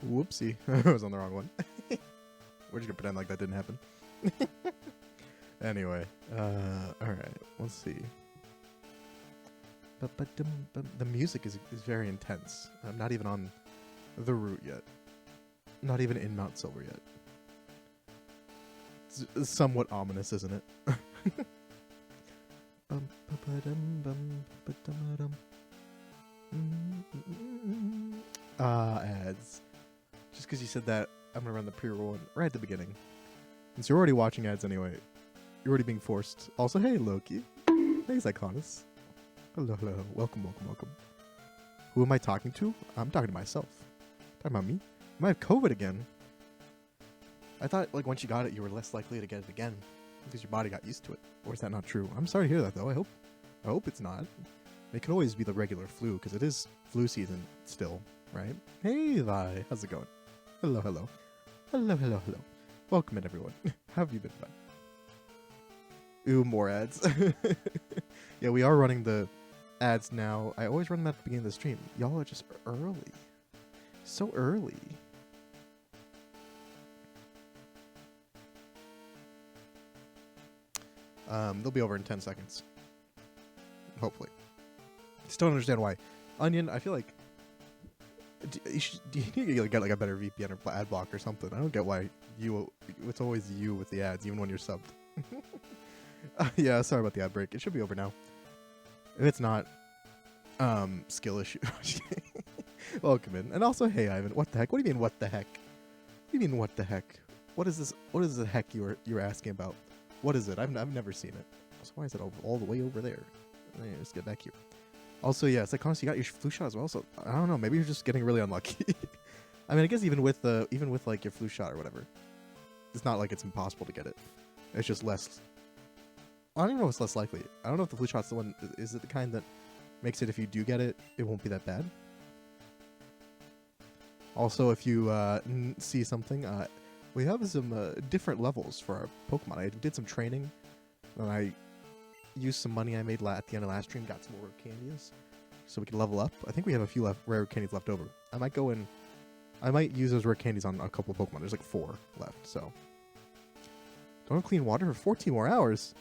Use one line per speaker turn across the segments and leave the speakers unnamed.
Whoopsie. I was on the wrong one. We're just gonna pretend like that didn't happen. Anyway, alright, let's see. But the music is very intense. I'm not even on the route yet. Not even in Mount Silver yet. It's somewhat ominous, isn't it? Ads. Just because you said that, I'm gonna run the pre-roll one right at the beginning. Since you're already watching ads anyway, you're already being forced. Also, hey Loki. Hey Zyconus. Hello, hello. Welcome, welcome, welcome. Who am I talking to? I'm talking to myself. Talking about me? I might have COVID again. I thought, like, once you got it, you were less likely to get it again because your body got used to it. Or is that not true? I'm sorry to hear that, though. I hope it's not. It could always be the regular flu because it is flu season still, right? Hey, Vi. How's it going? Hello, hello. Hello, hello, hello. Welcome in, everyone. How have you been, Vi? Ooh, more ads. Yeah, we are running the ads now. I always run them at the beginning of the stream. Y'all are just early. So early. They'll be over in 10 seconds. Hopefully. Still don't understand why. Onion, I feel like... Do you need to get like a better VPN or ad block or something? I don't get why it's always you with the ads, even when you're subbed. Yeah, sorry about the ad break. It should be over now. If it's not, skill issue. Welcome in. And also, hey Ivan, what the heck? What do you mean, what the heck? What do you mean, what the heck? What is this? What is the heck you were asking about? What is it? I've never seen it. So why is it all the way over there? Let's get back here. Also, yeah, it's like honestly, you got your flu shot as well. So I don't know. Maybe you're just getting really unlucky. I mean, I guess even with like your flu shot or whatever, it's not like it's impossible to get it. It's just less. I don't even know if it's less likely. I don't know if the flu shot's the one. Is it the kind that makes it if you do get it, it won't be that bad? Also, if you see something, we have some different levels for our Pokemon. I did some training, and I used some money I made at the end of last stream, got some more rare candies, so we can level up. I think we have a few rare candies left over. I might go in. I might use those rare candies on a couple of Pokemon. There's like 4 left, so. Don't clean water for 14 more hours.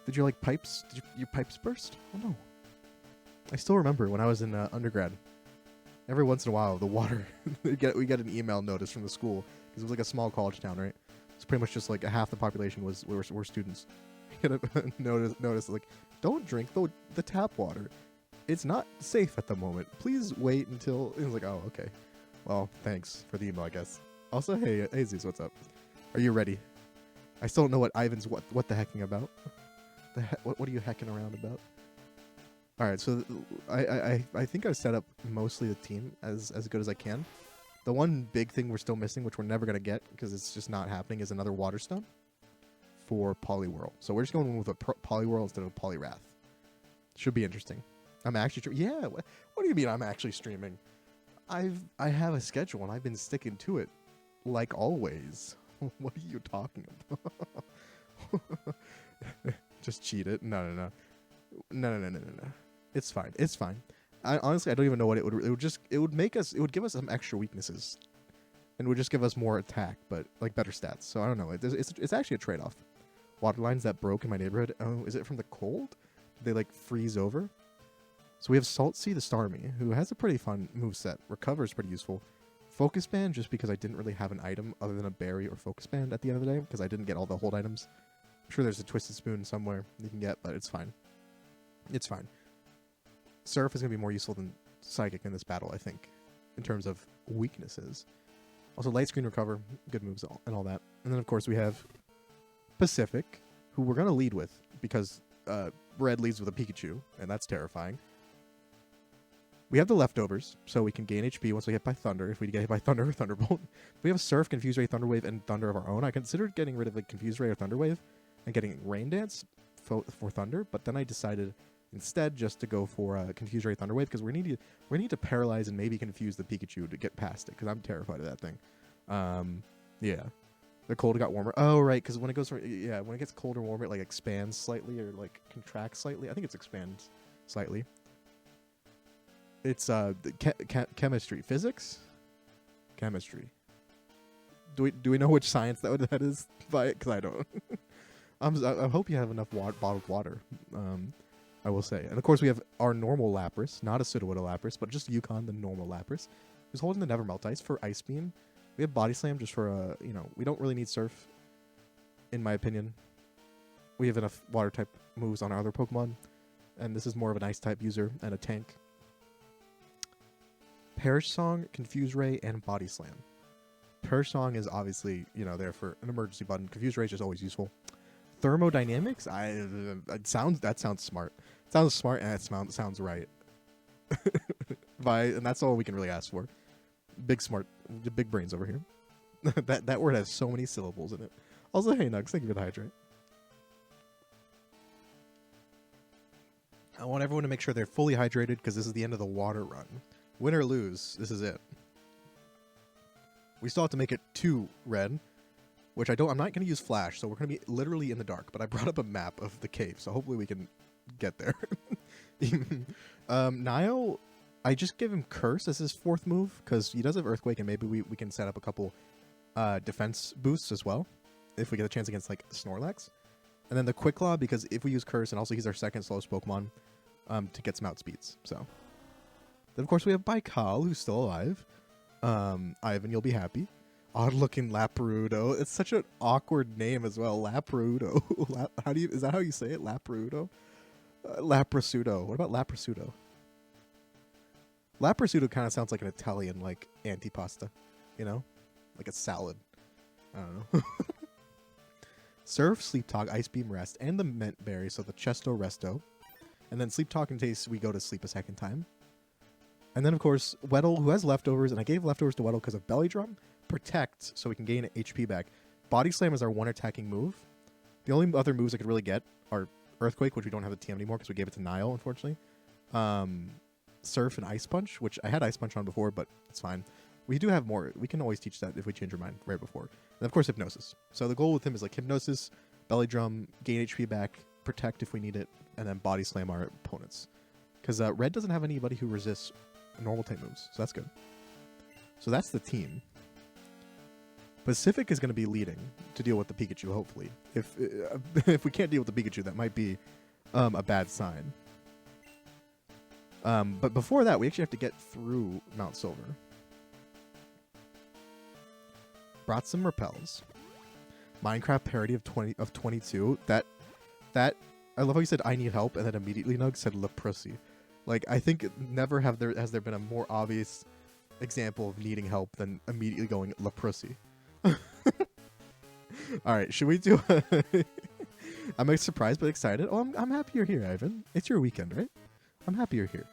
Did your pipes? Did your pipes burst? Oh no! I still remember when I was in undergrad. Every once in a while, the water we get an email notice from the school because it was like a small college town, right? It's pretty much just like half the population were students. Get a notice like, don't drink the tap water. It's not safe at the moment. Please wait until. It was like, oh okay. Well, thanks for the email, I guess. Also, hey Zeus, what's up? Are you ready? I still don't know what Ivan's what the hecking about. What are you hecking around about? All right, so I think I've set up mostly the team as good as I can. The one big thing we're still missing, which we're never gonna get because it's just not happening, is another water stone for Poliwhirl. So we're just going with a Poliwhirl instead of a Poliwrath. Should be interesting. I'm actually yeah. What do you mean I'm actually streaming? I have a schedule and I've been sticking to it, like always. What are you talking about? Just cheat it? No. It's fine. It's fine. Honestly, I don't even know what it would. It would give us some extra weaknesses, and would just give us more attack, but like better stats. So I don't know. It's actually a trade-off. Water lines that broke in my neighborhood. Oh, is it from the cold? Did they like freeze over? So we have Salt Sea the Starmie, who has a pretty fun moveset. Recover is pretty useful. Focus Band, just because I didn't really have an item other than a berry or Focus Band at the end of the day, because I didn't get all the hold items. I'm sure there's a Twisted Spoon somewhere you can get, but it's fine. It's fine. Surf is going to be more useful than Psychic in this battle, I think, in terms of weaknesses. Also, Light Screen Recover, good moves and all that. And then, of course, we have Pacific, who we're going to lead with, because Red leads with a Pikachu, and that's terrifying. We have the leftovers, so we can gain HP once we get hit by Thunder, if we get hit by Thunder or Thunderbolt. We have Surf, Confuse Ray, Thunder Wave, and Thunder of our own. I considered getting rid of like Confuse Ray or Thunder Wave and getting Rain Dance for Thunder, but then I decided instead just to go for Confuse Ray, Thunder Wave, because we need to paralyze and maybe confuse the Pikachu to get past it, because I'm terrified of that thing. Yeah. The cold got warmer. Oh, right, because when it gets cold or warmer, it like expands slightly or like contracts slightly. I think it's expands slightly. It's chemistry, physics, chemistry. Do we know which science that is by it? Because I don't. I hope you have enough bottled water. I will say. And of course we have our normal Lapras, not a Sudowoodo Lapras, but just Yukon, the normal Lapras, who's holding the Never Melt Ice for Ice Beam. We have Body Slam just for, we don't really need Surf, in my opinion. We have enough water type moves on our other Pokemon, and this is more of an Ice type user and a tank. Perish Song, Confuse Ray, and Body Slam. Perish Song is obviously, there for an emergency button. Confuse Ray is just always useful. Thermodynamics, that sounds smart. It sounds smart and it sounds right. And that's all we can really ask for. Big brains over here. that word has so many syllables in it. Also, hey Nugs, thank you for the hydrate. I want everyone to make sure they're fully hydrated because this is the end of the water run. Win or lose, this is it. We still have to make it to red, which I'm not going to use flash, so we're going to be literally in the dark, but I brought up a map of the cave, so hopefully we can get there. Nile, I just give him Curse as his 4th move, because he does have Earthquake, and maybe we can set up a couple defense boosts as well, if we get a chance against, like, Snorlax. And then the Quick Claw, because if we use Curse, and also he's our 2nd slowest Pokemon, to get some outspeeds, so. Then, of course, we have Baikal, who's still alive. Ivan, you'll be happy. Odd-looking Laperudo. It's such an awkward name as well. Laperudo. Is that how you say it? Laperudo? Laprasudo. What about Laprasudo? Laprasudo kind of sounds like an Italian, like, antipasta. Like a salad. I don't know. Surf, Sleep Talk, Ice Beam, Rest, and the Mint Berry, so the Chesto Resto. And then Sleep Talk in case we go to sleep a 2nd time. And then, of course, Weddle, who has leftovers, and I gave leftovers to Weddle because of Belly Drum. Protect, so we can gain HP back. Body Slam is our 1 attacking move. The only other moves I could really get are Earthquake, which we don't have the TM anymore because we gave it to Nile, unfortunately. Surf and Ice Punch, which I had Ice Punch on before, but it's fine. We do have more. We can always teach that if we change our mind right before. And, of course, Hypnosis. So the goal with him is, like, Hypnosis, Belly Drum, gain HP back, Protect if we need it, and then Body Slam our opponents. Because Red doesn't have anybody who resists normal type moves, so that's good. So that's the team. Pacific is going to be leading to deal with the Pikachu, hopefully. If we can't deal with the Pikachu, that might be a bad sign. But before that, we actually have to get through Mount Silver. Brought some Repels. Minecraft parody of 22. That I love how you said I need help and then immediately Nug said Leprosy. Like, I think never has there been a more obvious example of needing help than immediately going Leprosy. All right, should we do I'm surprised but excited. Oh, I'm happy you're here, Ivan. It's your weekend, right? I'm happy you're here.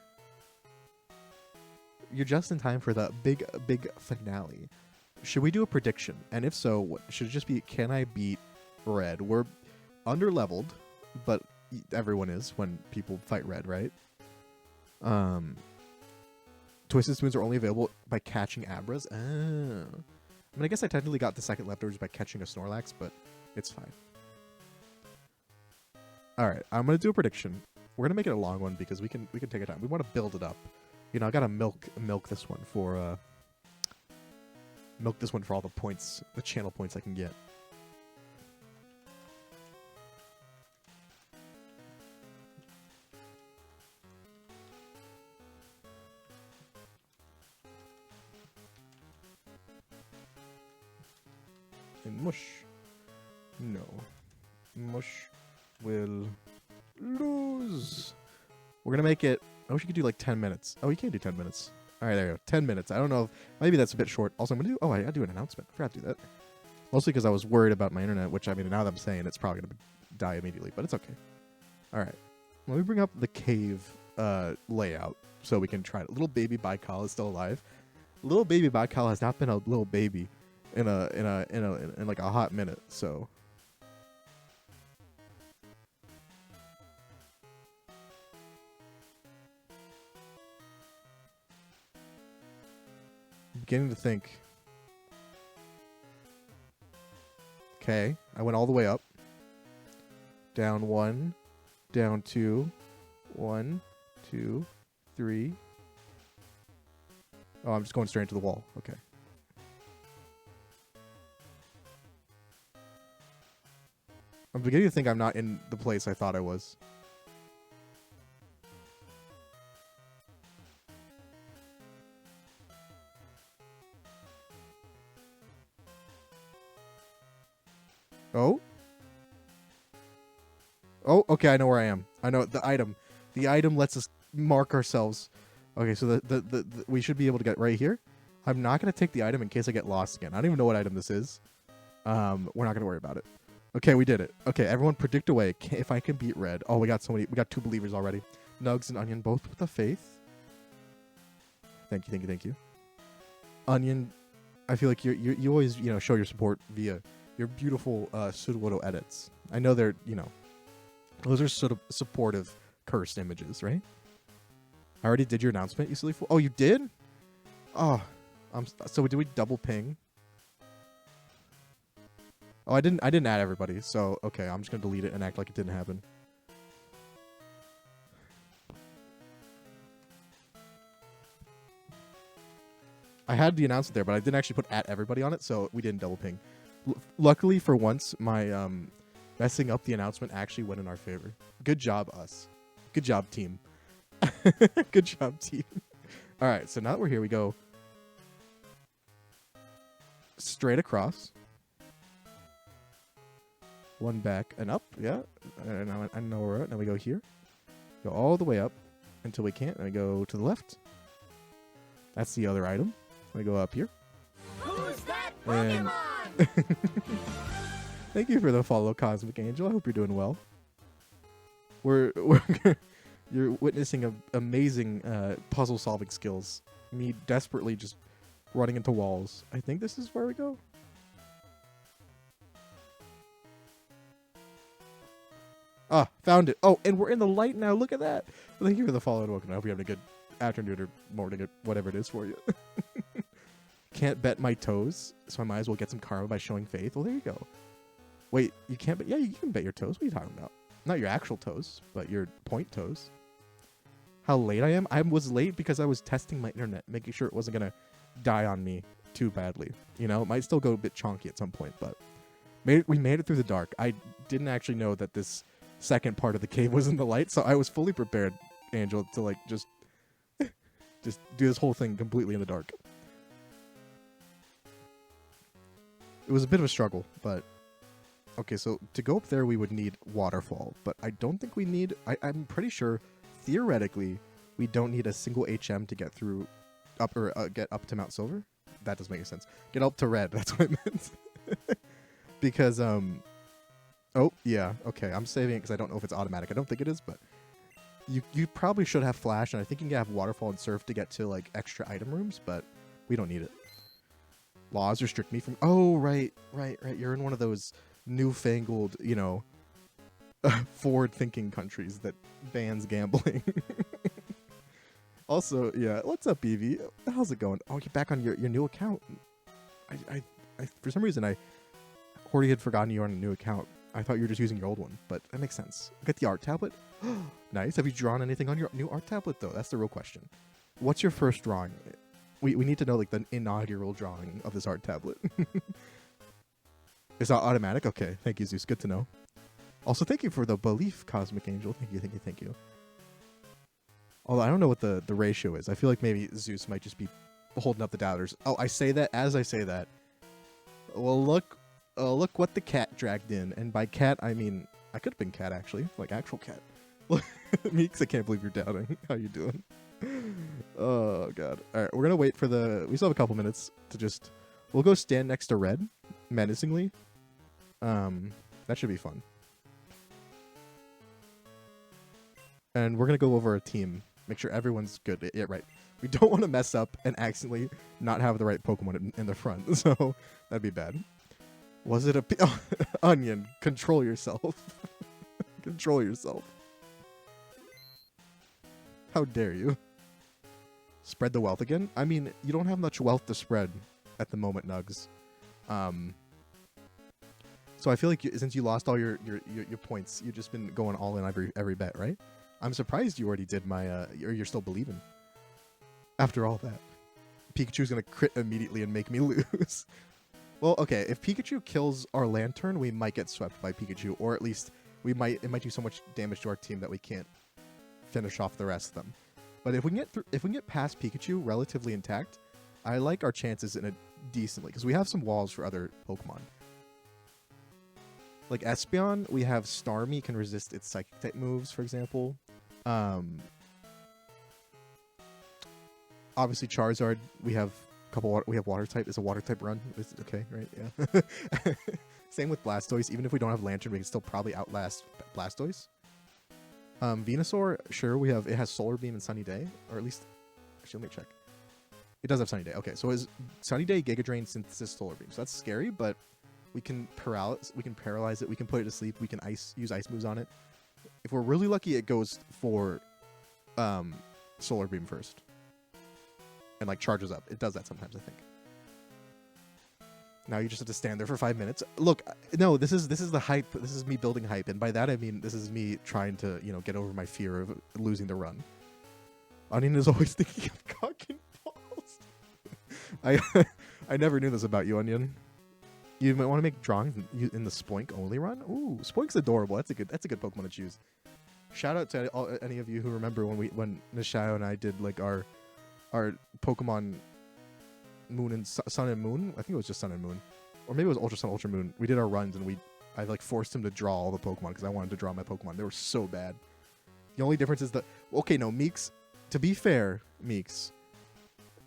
You're just in time for the big finale. Should we do a prediction? And if so, what should it just be? Can I beat Red? We're under-leveled, but everyone is when people fight Red, right? Twisted Spoons are only available by catching Abras. Oh. I mean, I guess I technically got the 2nd leftovers by catching a Snorlax, but it's fine. Alright, I'm going to do a prediction. We're going to make it a long one because we can take our time. We want to build it up. I got to milk this one for all the points, the channel points I can get. And Mush. No. Mush will lose. We're going to make it... I wish you could do like 10 minutes. Oh, you can't do 10 minutes. All right, there you go. 10 minutes. I don't know. Maybe that's a bit short. Also, I'm going to do... Oh, I got to do an announcement. I forgot to do that. Mostly because I was worried about my internet, which, I mean, now that I'm saying it's probably going to die immediately, but it's okay. All right. Let me bring up the cave layout so we can try it. Little baby Baikal is still alive. Little baby Baikal has not been a little baby in like a hot minute, so... I'm beginning to think. Okay, I went all the way up. Down 1, down 2, 1, 2, 3. Oh, I'm just going straight into the wall. Okay. I'm beginning to think I'm not in the place I thought I was. Oh? Oh, okay, I know where I am. I know the item. The item lets us mark ourselves. Okay, so the we should be able to get right here. I'm not going to take the item in case I get lost again. I don't even know what item this is. We're not going to worry about it. Okay, we did it. Okay, everyone predict away. If I can beat red. Oh, we got 2 believers already. Nugs and Onion both with a faith. Thank you, thank you, thank you. Onion, I feel like you always, show your support via your beautiful Sudowoodo edits. I know they're, those are sort of supportive cursed images, right? I already did your announcement, you silly fool. Oh, you did? Oh, so did we double ping? Oh, I didn't add everybody. So, okay, I'm just going to delete it and act like it didn't happen. I had the announcement there, but I didn't actually put at everybody on it, so we didn't double ping. Luckily, for once, my messing up the announcement actually went in our favor. Good job, us. Good job, team. Good job, team. All right, so now that we're here, we go straight across. One back and up, yeah. I know where we're at. Now we go here. Go all the way up until we can't. And we go to the left. That's the other item. We go up here.
Who's that Pokemon?
Thank you for the follow, Cosmic Angel. I hope you're doing well. You're witnessing amazing puzzle solving skills. Me desperately just running into walls. I think this is where we go. Ah, found it. Oh, and we're in the light now. Look at that. Well, thank you for the follow and welcome. I hope you're having a good afternoon or morning or whatever it is for you. Can't bet my toes, so I might as well get some karma by showing faith. Well, there you go. Wait, you can't bet? Yeah, you can bet your toes. What are you talking about? Not your actual toes, but your point toes. How late I am? I was late because I was testing my internet, making sure it wasn't going to die on me too badly. It might still go a bit chonky at some point, but we made it through the dark. I didn't actually know that this second part of the cave was in the light, so I was fully prepared, Angel, to just do this whole thing completely in the dark. It was a bit of a struggle, but okay, so to go up there we would need waterfall, but I don't think we need I'm pretty sure theoretically we don't need a single HM to get through up or get up to Mount Silver. That doesn't make any sense. Get up to red, that's what I meant. Because oh, yeah, okay. I'm saving it because I don't know if it's automatic. I don't think it is, but you probably should have flash, and I think you can have waterfall and surf to get to extra item rooms, but we don't need it. Laws restrict me from... Oh, right. You're in one of those newfangled, forward-thinking countries that bans gambling. Also, yeah, what's up, Evie? How's it going? Oh, you're back on your new account. I for some reason, I already had forgotten you were on a new account. I thought you were just using your old one, but that makes sense. Get the art tablet. Nice. Have you drawn anything on your new art tablet, though? That's the real question. What's your first drawing? We need to know, the inaugural drawing of this art tablet. It's not automatic? Okay. Thank you, Zeus. Good to know. Also, thank you for the belief, Cosmic Angel. Thank you. Although I don't know what the ratio is. I feel like maybe Zeus might just be holding up the doubters. Oh, I say that as I say that. Well, look what the cat dragged in. And by cat, I mean, I could have been cat, actually. Actual cat. Look at me, because I can't believe you're doubting. How you doing? Oh, God. All right, we're going to wait for we still have a couple minutes to we'll go stand next to red, menacingly. That should be fun. And we're going to go over a team. Make sure everyone's good. Yeah, right. We don't want to mess up and accidentally not have the right Pokemon in the front. So that'd be bad. Was it Onion, control yourself. Control yourself. How dare you? Spread the wealth again? I mean, you don't have much wealth to spread at the moment, Nugs. So I feel like since you lost all your points, you've just been going all in every bet, right? I'm surprised you already did or you're still believing. After all that. Pikachu's gonna crit immediately and make me lose. Well, okay, if Pikachu kills our Lantern, we might get swept by Pikachu, or at least it might do so much damage to our team that we can't finish off the rest of them. But if we can get past Pikachu relatively intact, I like our chances in a decently, because we have some walls for other Pokemon. Like Espeon, we have Starmie can resist its Psychic type moves, for example. Obviously Charizard, we have water type. It's a water type run. Is it okay, right? Yeah. Same with Blastoise. Even if we don't have Lantern, we can still probably outlast Blastoise. Venusaur, sure, it has Solar Beam and Sunny Day, or at least, actually, let me check. It does have Sunny Day. Okay, so is Sunny Day, Giga Drain, Synthesis, Solar Beam. So that's scary, but we can paralyze it. We can put it to sleep. We can use ice moves on it. If we're really lucky, it goes for Solar Beam first, and like charges up. It does that sometimes, I think. Now you just have to stand there for 5 minutes. Look, no, this is the hype. This is me building hype, and by that I mean this is me trying to get over my fear of losing the run. Onion is always thinking of cock and balls. I never knew this about you, Onion. You might want to make drawings in the Spoink only run. Ooh, Spoink's adorable. That's a good Pokemon to choose. Shout out to any of you who remember when Nishayo and I did like our Pokemon Moon and Sun and Moon. I think it was just Sun and Moon, or maybe it was Ultra Sun, Ultra Moon. We did our runs and I like forced him to draw all the Pokemon because I wanted to draw my Pokemon. They were so bad. The only difference is that Meeks. To be fair, Meeks,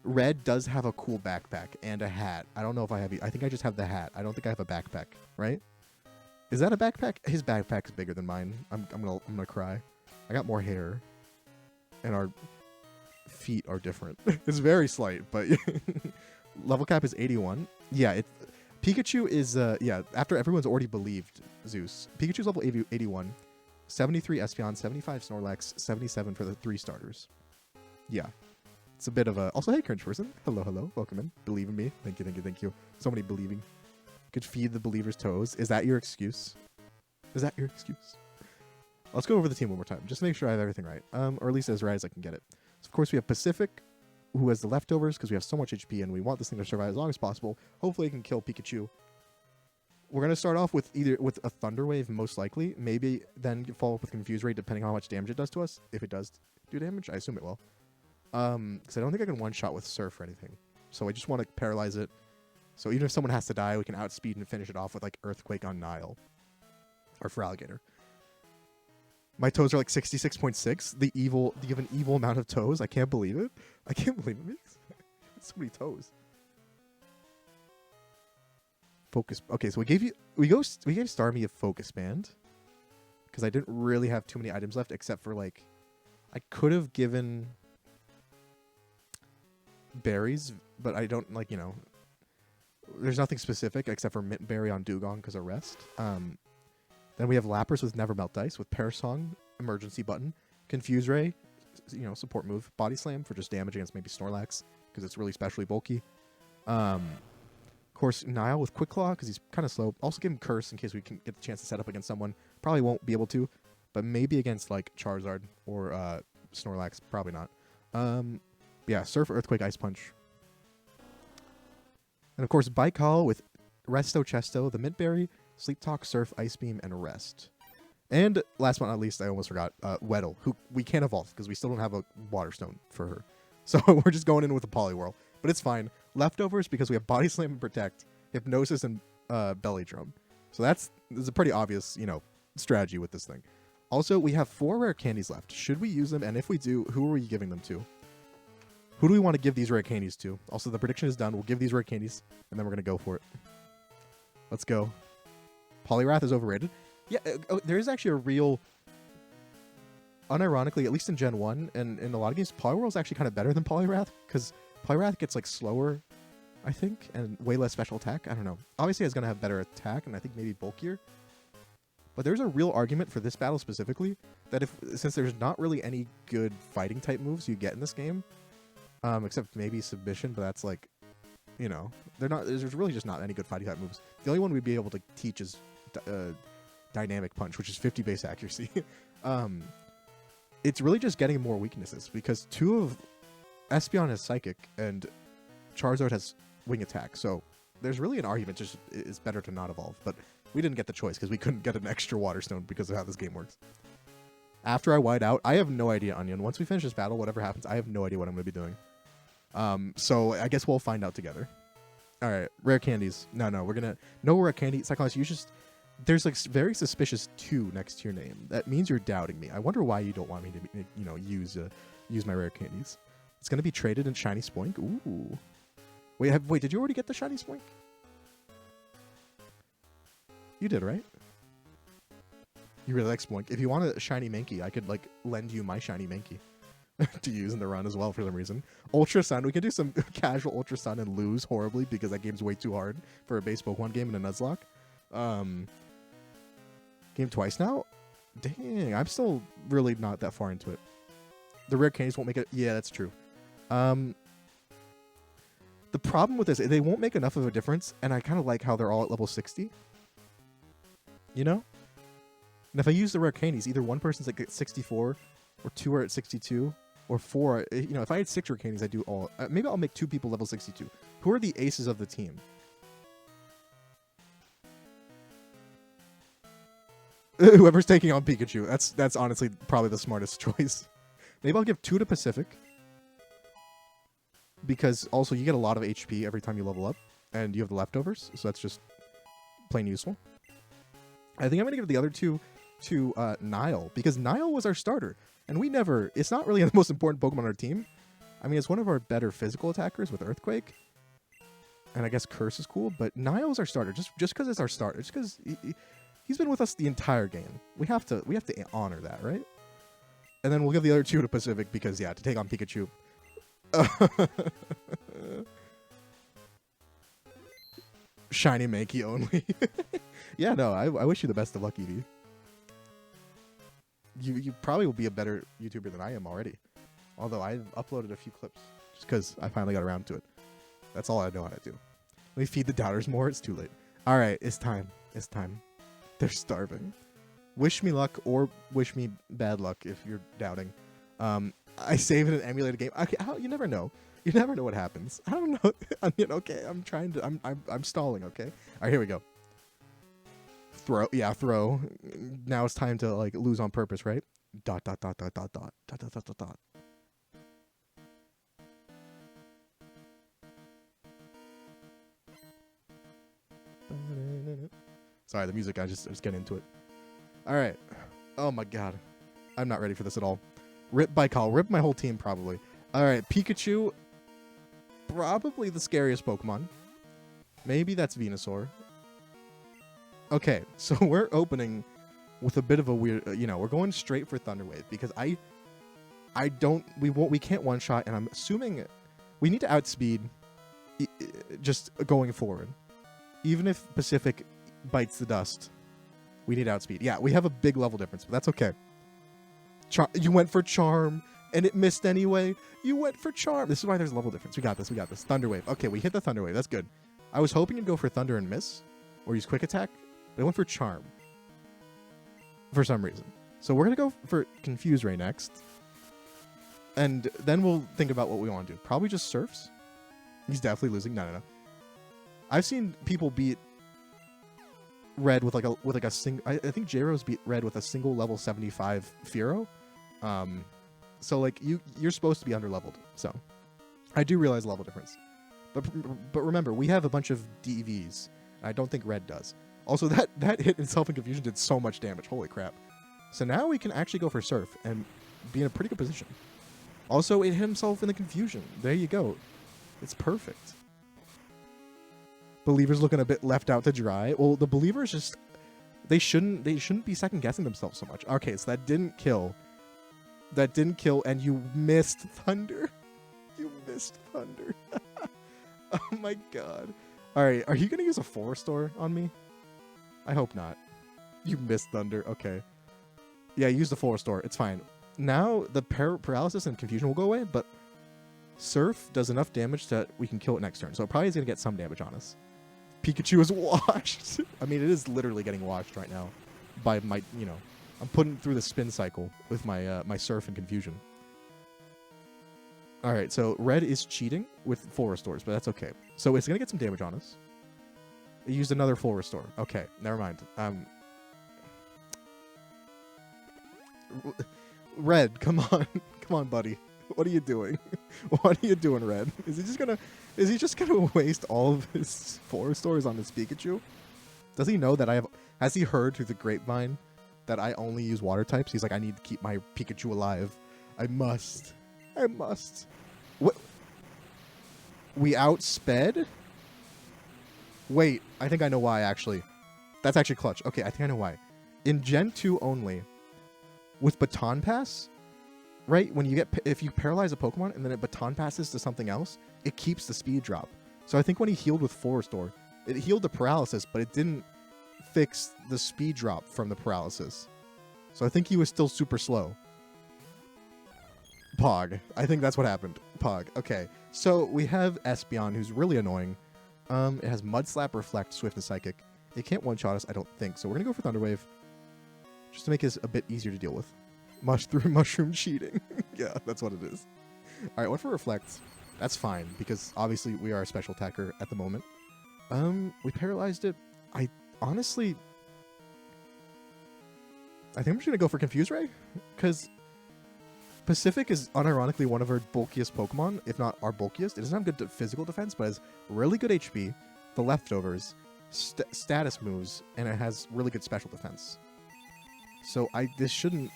Red does have a cool backpack and a hat. I don't know if I have. I think I just have the hat. I don't think I have a backpack. Right? Is that a backpack? His backpack is bigger than mine. I'm gonna cry. I got more hair, and our feet are different. It's very slight, but level cap is 81. Yeah, Pikachu is after everyone's already believed Zeus. Pikachu's level 81, 73 Espeon, 75 Snorlax, 77 for the 3 starters. Yeah. It's a bit of a... Also, hey, cringe person. Hello. Welcome in. Believe in me. Thank you. So many believing. Could feed the believers' toes. Is that your excuse? Let's go over the team one more time. Just to make sure I have everything right. Or at least as right as I can get it. So, of course, we have Pacific, who has the leftovers because we have so much HP and we want this thing to survive as long as possible. Hopefully it can kill Pikachu. We're going to start off with a Thunder Wave, most likely. Maybe then follow up with Confuse Ray, depending on how much damage it does to us. If it does do damage, I assume it will. Because I don't think I can one-shot with Surf or anything. So I just want to paralyze it. So even if someone has to die, we can outspeed and finish it off with like Earthquake on Nile. Or for Alligator. My toes are like 66.6. Do you have an evil amount of toes? I can't believe it. Makes so many toes. Focus. Okay, so we gave Starmie a Focus Band. Because I didn't really have too many items left, except for like I could have given berries, but I don't there's nothing specific except for Mint Berry on Dugong because of rest. Then we have Lapras with Never Melt Ice, with Parasong, Emergency Button, Confuse Ray, support move, Body Slam for just damage against maybe Snorlax because it's really specially bulky. Of course, Nile with Quick Claw because he's kind of slow. Also give him Curse in case we can get the chance to set up against someone. Probably won't be able to, but maybe against like Charizard or Snorlax. Probably not. Yeah, Surf, Earthquake, Ice Punch. And of course, Baikal with Resto Chesto, the Mint Berry, Sleep Talk, Surf, Ice Beam, and Rest. And last but not least, I almost forgot, Weddle, who we can't evolve because we still don't have a Water Stone for her. So we're just going in with a Poliwhirl. But it's fine. Leftovers because we have Body Slam and Protect, Hypnosis, and Belly Drum. So that's a pretty obvious, strategy with this thing. Also, we have 4 rare candies left. Should we use them? And if we do, who are we giving them to? Who do we want to give these rare candies to? Also, the prediction is done. We'll give these rare candies, and then we're going to go for it. Let's go. Poliwrath is overrated. Yeah, there is actually a real... Unironically, at least in Gen 1, and in a lot of games, Poliwhirl is actually kind of better than Poliwrath, because Poliwrath gets, slower, I think, and way less special attack. I don't know. Obviously, it's going to have better attack, and I think maybe bulkier. But there's a real argument for this battle specifically, that since there's not really any good fighting-type moves you get in this game, except maybe Submission, but that's there's really just not any good fighting type moves. The only one we'd be able to teach is Dynamic Punch, which is 50 base accuracy. It's really just getting more weaknesses because 2 of Espeon has Psychic and Charizard has Wing Attack. So there's really an argument just it's better to not evolve, but we didn't get the choice because we couldn't get an extra water stone because of how this game works. After I white out, I have no idea, Onion. Once we finish this battle, whatever happens, I have no idea what I'm going to be doing. So I guess we'll find out together. All right, rare candies. No, we're going to... No rare candy. Psychologist, you just... There's like very suspicious 2 next to your name. That means you're doubting me. I wonder why you don't want me to, use my rare candies. It's going to be traded in Shiny Spoink. Ooh. Wait, did you already get the Shiny Spoink? You did, right? You really like Spoink. If you want a Shiny Mankey, I could, like, lend you my Shiny Mankey to use in the run as well for some reason. Ultra Sun. We can do some casual Ultra Sun and lose horribly because that game's way too hard for a base Pokemon game in a Nuzlocke. Game twice now? Dang, I'm still really not that far into it. The rare candies won't make it... Yeah, that's true. The problem with this, they won't make enough of a difference, and I kind of like how they're all at level 60. You know? And if I use the rare candies, either one person's like at 64, or 2 are at 62, or 4... if I had 6 rare candies, I'd do all... maybe I'll make 2 people level 62. Who are the aces of the team? Whoever's taking on Pikachu. That's honestly probably the smartest choice. Maybe I'll give 2 to Pacific. Because also you get a lot of HP every time you level up. And you have the leftovers. So that's just plain useful. I think I'm going to give the other 2 to Nile. Because Nile was our starter. And we never... It's not really the most important Pokemon on our team. I mean, it's one of our better physical attackers with Earthquake. And I guess Curse is cool. But Nile's our starter. Just because it's our starter. Just because... He's been with us the entire game. We have to honor that, right? And then we'll give the other 2 to Pacific because, yeah, to take on Pikachu. Shiny Mankey only. Yeah, no, I wish you the best of luck, Eevee. You probably will be a better YouTuber than I am already. Although I've uploaded a few clips just because I finally got around to it. That's all I know how to do. Let me feed the doubters more. It's too late. All right, it's time. It's time. They're starving. Wish me luck or wish me bad luck if you're doubting. I save it in an emulated game. Okay, you never know. You never know what happens. I don't know. I mean, okay, I'm trying to. I'm stalling. Okay. All right, here we go. Throw. Yeah, throw. Now it's time to like lose on purpose, right? Dot dot dot dot dot dot dot dot dot dot dot. Sorry, the music, I just get into it. Alright. Oh my god. I'm not ready for this at all. Rip Baikal. Rip my whole team, probably. Alright, Pikachu. Probably the scariest Pokemon. Maybe that's Venusaur. Okay, so we're opening with a bit of a weird... we're going straight for Thunder Wave, because we can't one-shot, and I'm assuming we need to outspeed just going forward. Even if Pacific bites the dust, we need outspeed. Yeah, we have a big level difference, but that's okay. You went for Charm, and it missed anyway. You went for Charm. This is why there's a level difference. We got this. We got this. Thunder Wave. Okay, we hit the Thunder Wave. That's good. I was hoping you'd go for Thunder and miss, or use Quick Attack, but I went for Charm for some reason. So we're going to go for Confuse Ray next, and then we'll think about what we want to do. Probably just Surfs. He's definitely losing. No. I've seen people beat Red with like a single. I think J-Rose beat Red with a single level 75 Fearow. So like you're supposed to be under-leveled. So I do realize level difference. But remember, we have a bunch of DVs. I don't think Red does. Also, that hit itself in Confusion did so much damage. Holy crap. So now we can actually go for Surf and be in a pretty good position. Also, it hit himself in the Confusion. There you go. It's perfect. Believers looking a bit left out to dry. Well, the Believers just... They shouldn't be second-guessing themselves so much. Okay, so that didn't kill. That didn't kill, and you missed Thunder. You missed Thunder. Oh my god. Alright, are you going to use a 4-star on me? I hope not. You missed Thunder. Okay. Yeah, use the 4-star. It's fine. Now, the paralysis and confusion will go away, but Surf does enough damage that we can kill it next turn. So it probably is going to get some damage on us. Pikachu is washed. I mean, it is literally getting washed right now by my, I'm putting through the spin cycle with my my Surf and Confusion. All right, so Red is cheating with 4 restores, but that's okay. So it's going to get some damage on us. It used another full restore. Okay, never mind. Red, come on. Come on, buddy. What are you doing? What are you doing, Red? Is he just gonna waste all of his full restores on this Pikachu? Does he know that has he heard through the grapevine that I only use water types? He's like, I need to keep my Pikachu alive. I must. What? We outsped? Wait, I think I know why, actually. That's actually clutch. Okay, I think I know why. In Gen 2 only, with Baton Pass, right, when you if you paralyze a Pokemon and then it Baton Passes to something else, it keeps the speed drop. So I think when he healed with Full Restore, it healed the paralysis, but it didn't fix the speed drop from the paralysis. So I think he was still super slow. Pog. I think that's what happened. Pog. Okay. So we have Espeon, who's really annoying. It has Mud Slap, Reflect, Swift, and Psychic. It can't one-shot us, I don't think. So we're going to go for Thunder Wave, just to make this a bit easier to deal with. Mushroom cheating. Yeah, that's what it is. All right, what for Reflect? That's fine, because obviously we are a special attacker at the moment. We paralyzed it. Honestly, I think I'm just going to go for Confuse Ray, because Pacific is unironically one of our bulkiest Pokemon, if not our bulkiest. It doesn't have good physical defense, but has really good HP, the leftovers, status moves, and it has really good special defense. So this shouldn't...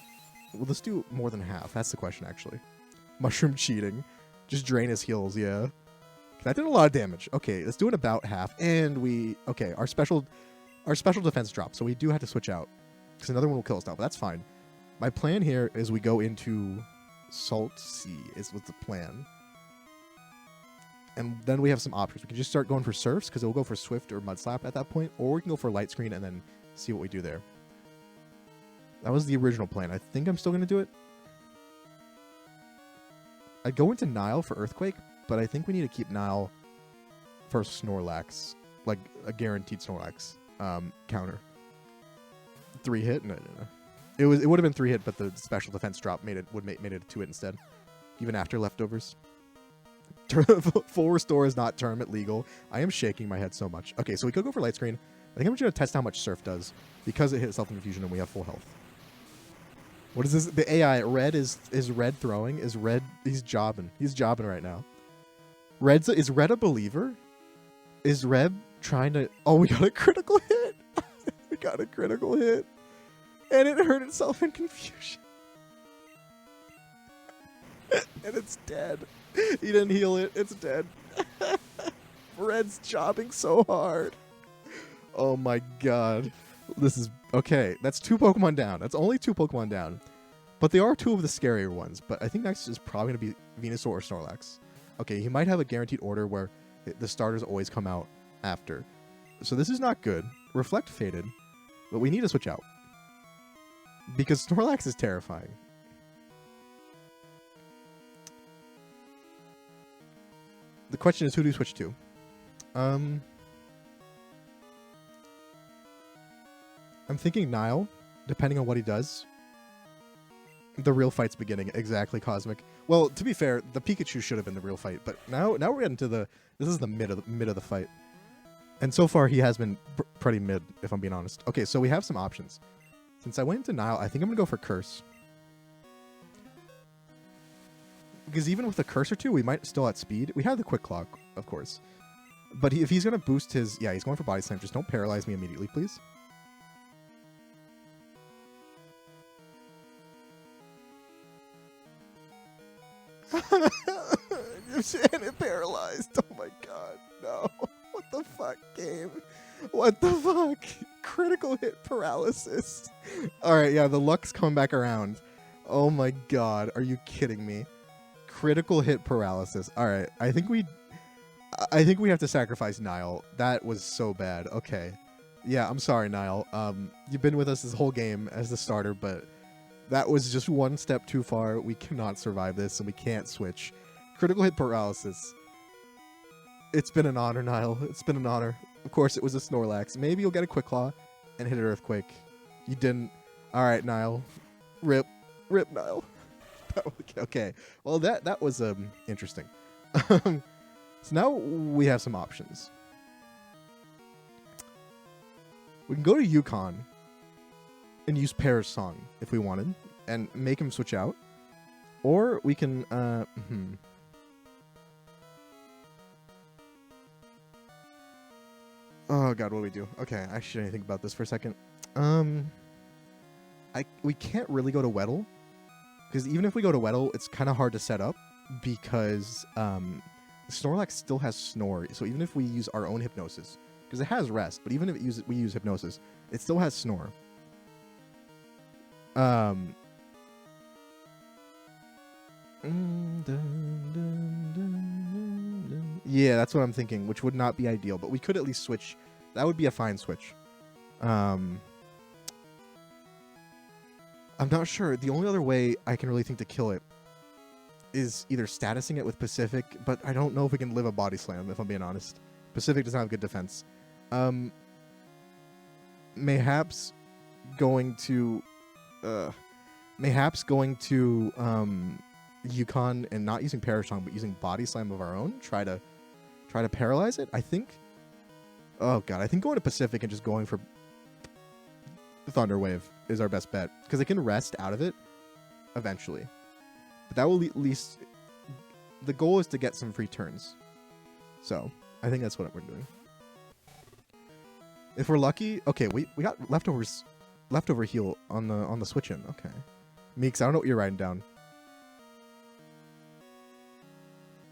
Well, let's do more than half. That's the question, actually. Mushroom cheating. Just drain his heals, yeah. That did a lot of damage. Okay, let's do it about half. And we... Okay, our special defense dropped, so we do have to switch out. Because another one will kill us now, but that's fine. My plan here is we go into Salt Sea is what's the plan. And then we have some options. We can just start going for Surfs, because it will go for Swift or Mud Slap at that point. Or we can go for Light Screen and then see what we do there. That was the original plan. I think I'm still going to do it. I'd go into Nile for Earthquake, but I think we need to keep Nile for Snorlax. Like a guaranteed Snorlax counter. 3-hit? No. It would have been 3-hit, but the special defense drop made it a 2-hit instead. Even after leftovers. Full Restore is not tournament legal. I am shaking my head so much. Okay, so we could go for Light Screen. I think I'm just going to test how much Surf does. Because it hit Self-Infusion and we have full health. What is this? The AI, Red is Red throwing? Is Red... He's jobbing. He's jobbing right now. Is Red a believer? Is Red trying to... Oh, we got a critical hit. We got a critical hit. And it hurt itself in confusion. And it's dead. He didn't heal it. It's dead. Red's jobbing so hard. Oh my god. This is... Okay, that's 2 Pokemon down. That's only 2 Pokemon down. But they are 2 of the scarier ones. But I think next is probably going to be Venusaur or Snorlax. Okay, he might have a guaranteed order where the starters always come out after. So this is not good. Reflect faded. But we need to switch out. Because Snorlax is terrifying. The question is, who do you switch to? I'm thinking Nile, depending on what he does. The real fight's beginning. Exactly, Cosmic. Well, to be fair, the Pikachu should have been the real fight, but now we're getting to the... This is the mid of the fight. And so far, he has been pretty mid, if I'm being honest. Okay, so we have some options. Since I went into Nile, I think I'm going to go for Curse. Because even with a Curse or 2, we might still outspeed. We have the Quick Claw, of course. But if he's going to boost his... Yeah, he's going for Body Slam. Just don't paralyze me immediately, please. And it paralyzed. Oh my god, no. What the fuck, game? What the fuck? Critical hit paralysis. Alright, yeah, the luck's coming back around. Oh my god, are you kidding me? Critical hit paralysis. Alright, I think we have to sacrifice Nile. That was so bad. Okay. Yeah, I'm sorry, Nile. You've been with us this whole game as the starter, but that was just one step too far. We cannot survive this, and we can't switch. Critical hit paralysis. It's been an honor, Nile. It's been an honor. Of course, it was a Snorlax. Maybe you'll get a Quick Claw and hit an Earthquake. You didn't. All right, Nile. Rip, Nile. Okay. Well, that was interesting. So now we have some options. We can go to Yukon and use Pear's song if we wanted and make him switch out. Or we can, Oh god, what do we do? Okay, I shouldn't think about this for a second. We can't really go to Weddle, because even if we go to Weddle, it's kind of hard to set up because Snorlax still has Snore. So even if we use our own Hypnosis, because it has Rest, but even if we use Hypnosis, it still has Snore. Yeah, that's what I'm thinking, which would not be ideal, but we could at least switch. That would be a fine switch. I'm not sure. The only other way I can really think to kill it is either statusing it with Pacific, but I don't know if we can live a Body Slam, if I'm being honest. Pacific does not have good defense. Mayhaps going to Yukon and not using Parasong, but using Body Slam of our own, try to paralyze it. I think. Oh god, I think going to Pacific and just going for Thunder Wave is our best bet because it can rest out of it eventually. But that will at least. The goal is to get some free turns, so I think that's what we're doing. If we're lucky, okay, we got leftover heal on the switch in. Okay, Meeks, I don't know what you're writing down.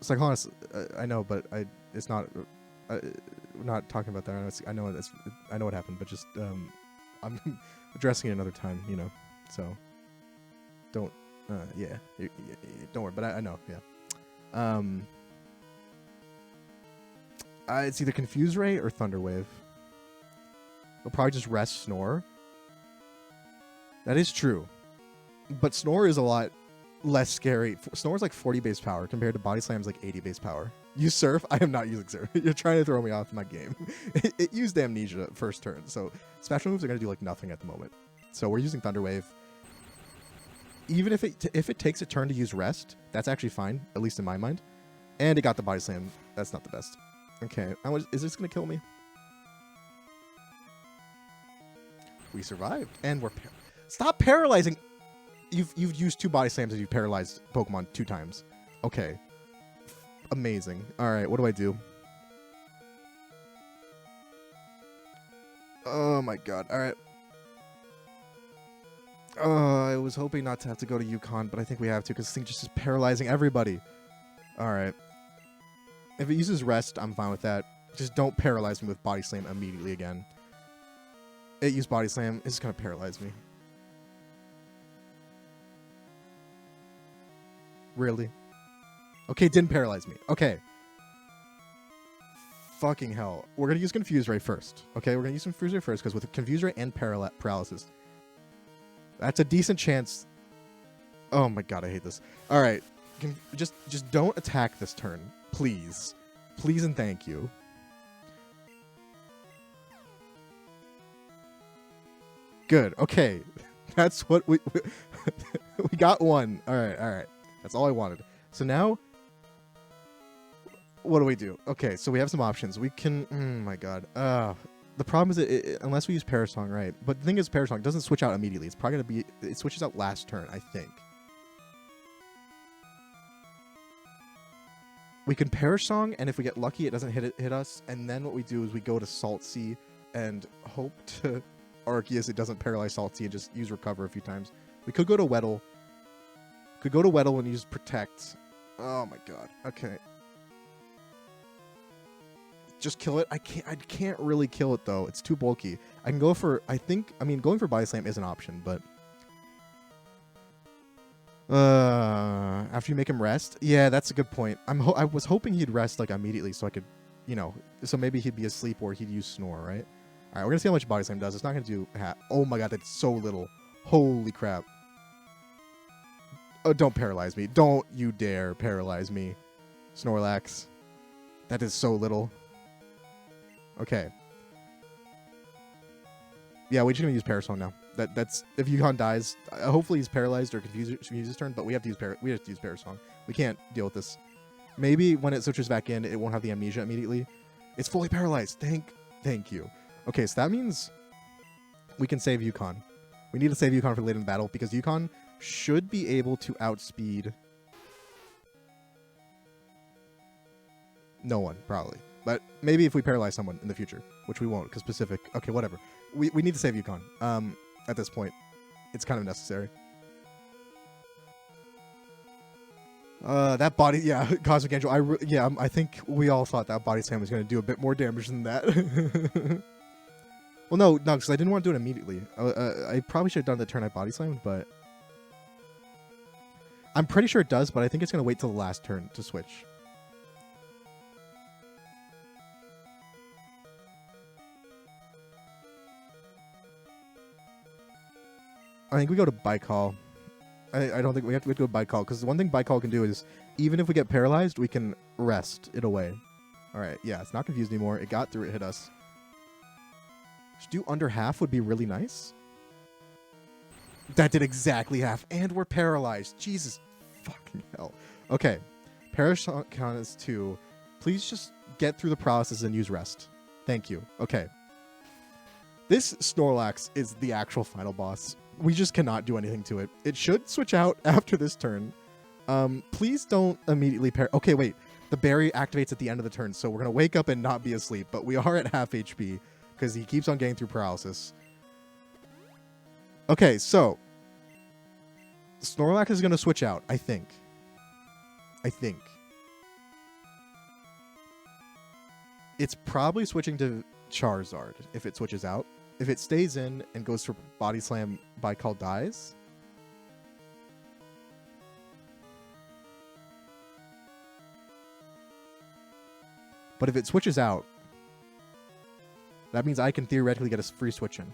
Psychonus, I know, but it's not. We're not talking about that. I know what happened, but just I'm addressing it another time. You know, so don't. Yeah, don't worry. But I know. Yeah. It's either Confuse Ray or Thunder Wave. We'll probably just rest Snore. That is true, but Snore is a lot less scary. Snore's like 40 base power compared to Body Slam's like 80 base power. Use Surf? I am not using Surf. You're trying to throw me off my game. It used Amnesia first turn, so special moves are going to do like nothing at the moment. So we're using Thunder Wave. Even if it takes a turn to use Rest, that's actually fine, at least in my mind. And it got the Body Slam. That's not the best. Okay, is this going to kill me? We survived, and we're stop paralyzing. You've used 2 Body Slams and you've paralyzed Pokemon 2 times. Okay. Amazing. Alright, what do I do? Oh my god. Alright. I was hoping not to have to go to Yukon, but I think we have to because this thing just is paralyzing everybody. Alright. If it uses Rest, I'm fine with that. Just don't paralyze me with Body Slam immediately again. It used Body Slam. It's just going to paralyze me. Really? Okay, it didn't paralyze me. Okay. Fucking hell. We're going to use Confuse Ray first. Okay, we're going to use Confuse Ray first because with Confuse Ray and Paralysis, that's a decent chance. Oh my god, I hate this. Alright. Just don't attack this turn. Please. Please and thank you. Good. Okay. That's what we got one. Alright. That's all I wanted. So now, what do we do? Okay, so we have some options. We can... Oh my god. The problem is that unless we use Parasong, right? But the thing is, Parasong doesn't switch out immediately. It's probably going to be... It switches out last turn, I think. We can Parasong, and if we get lucky, it doesn't hit us. And then what we do is we go to Salt Sea and hope to Arceus it doesn't paralyze Salt Sea and just use Recover a few times. We could go to Weddle. Could go to Weddle and use Protect. Oh my god. Okay. Just kill it. I can't really kill it though. It's too bulky. I can go for going for Body Slam is an option, but after you make him rest? Yeah, that's a good point. I was hoping he'd rest like immediately so I could, so maybe he'd be asleep or he'd use Snore, right? All right, we're going to see how much Body Slam does. It's not going to do oh my god, that's so little. Holy crap. Oh, don't paralyze me. Don't you dare paralyze me, Snorlax. That is so little. Okay. Yeah, we're just going to use Parasong now. That's if Yukon dies, hopefully he's paralyzed or confuses his turn, but we have to use Parasong. We can't deal with this. Maybe when it switches back in, it won't have the amnesia immediately. It's fully paralyzed. Thank you. Okay, so that means we can save Yukon. We need to save Yukon for later in the battle because Yukon should be able to outspeed no one, probably. But maybe if we paralyze someone in the future, which we won't, because Pacific... Okay, whatever. We need to save Yukon. At this point, it's kind of necessary. That body... Yeah, Cosmic Angel. I think we all thought that body slam was going to do a bit more damage than that. Well, no, because I didn't want to do it immediately. I probably should have done the turn I body slammed, but... I'm pretty sure it does, but I think it's going to wait till the last turn to switch. I think we go to Bike Hall. I don't think we have to go to Bike Hall, because the one thing Bike Hall can do is, even if we get paralyzed, we can rest it away. Alright, yeah, it's not confused anymore. It got through, it hit us. Just do under half would be really nice. That did exactly half, and we're paralyzed. Jesus fucking hell. Okay, Parashon is 2. Please just get through the process and use rest. Thank you. Okay. This Snorlax is the actual final boss. We just cannot do anything to it. It should switch out after this turn. Please don't immediately okay, wait. The berry activates at the end of the turn, so we're going to wake up and not be asleep, but we are at half HP because he keeps on getting through paralysis. Okay, so Snorlax is going to switch out, I think. It's probably switching to Charizard if it switches out. If it stays in and goes for Body Slam, Baikal dies. But if it switches out, that means I can theoretically get a free switch in.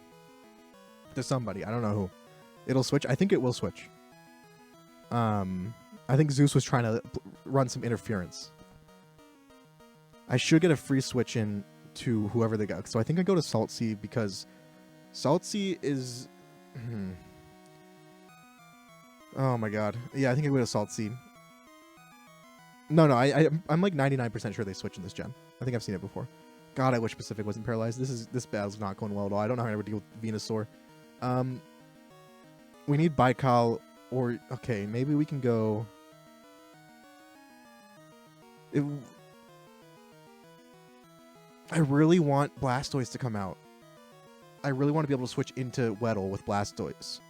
To somebody. I don't know who. It'll switch. I think it will switch. I think Zeus was trying to run some interference. I should get a free switch in to whoever they got. So I think I go to Salt Sea because Salt Sea is... Oh my god. Yeah, I think I go to Salt Sea. No, I'm like 99% sure they switch in this gen. I think I've seen it before. God, I wish Pacific wasn't paralyzed. This battle's not going well at all. I don't know how to ever deal with Venusaur. We need Baikal or... Okay, maybe we can go... I really want Blastoise to come out. I really want to be able to switch into Weddle with Blastoise.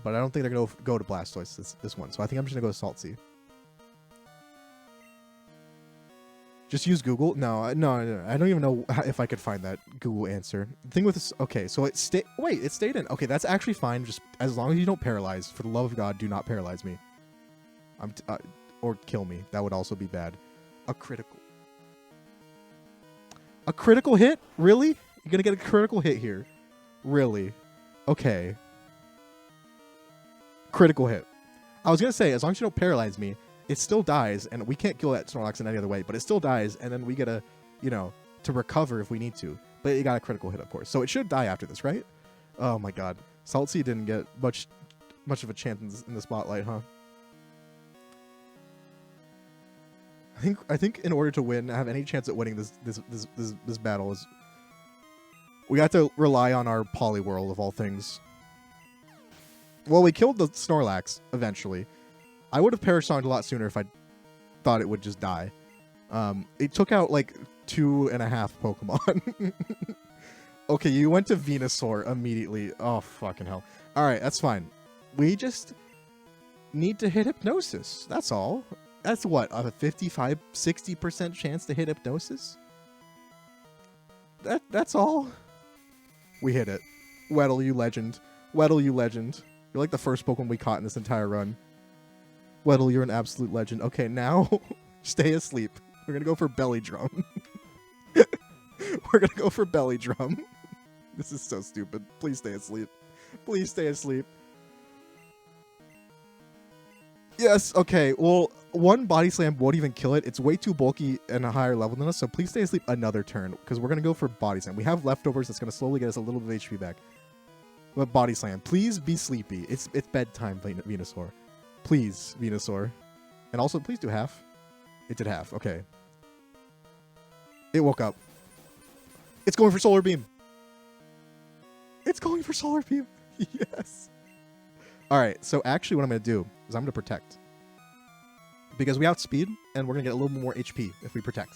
But I don't think they're going to go to Blastoise this one. So I think I'm just going to go to Salt Sea. Just use Google? No. I don't even know if I could find that Google answer. The thing with this... Okay, so it stayed... Wait, it stayed in. Okay, that's actually fine. Just as long as you don't paralyze. For the love of God, do not paralyze me. Or kill me. That would also be bad. A critical hit? Really? You're going to get a critical hit here? Really? Okay. Critical hit. I was going to say, as long as you don't paralyze me, it still dies, and we can't kill that Snorlax in any other way, but it still dies, and then we get a, to recover if we need to. But it got a critical hit, of course. So it should die after this, right? Oh my god. Salt Sea didn't get much of a chance in the spotlight, huh? I think in order to win, have any chance at winning this battle is... We have to rely on our Poliwhirl of all things. Well, we killed the Snorlax eventually. I would have Parasonged a lot sooner if I thought it would just die. It took out like 2.5 Pokemon. Okay, you went to Venusaur immediately. Oh, fucking hell. Alright, that's fine. We just need to hit Hypnosis. That's all. That's what, a 55-60% chance to hit Hypnosis? That's all. We hit it. Weddle, you legend. Weddle, you legend. You're like the first Pokemon we caught in this entire run. Weddle, you're an absolute legend. Okay, now stay asleep. We're gonna go for Belly Drum. We're gonna go for Belly Drum. This is so stupid. Please stay asleep. Please stay asleep. Yes, okay. Well, one Body Slam won't even kill it. It's way too bulky and a higher level than us, so please stay asleep another turn, because we're going to go for Body Slam. We have leftovers that's going to slowly get us a little bit of HP back. But Body Slam, please be sleepy. It's bedtime, Venusaur. Please, Venusaur. And also, please do half. It did half. Okay. It woke up. It's going for Solar Beam. It's going for Solar Beam. Yes. All right. So actually, what I'm going to do is I'm going to protect. Because we outspeed, and we're going to get a little more HP if we protect.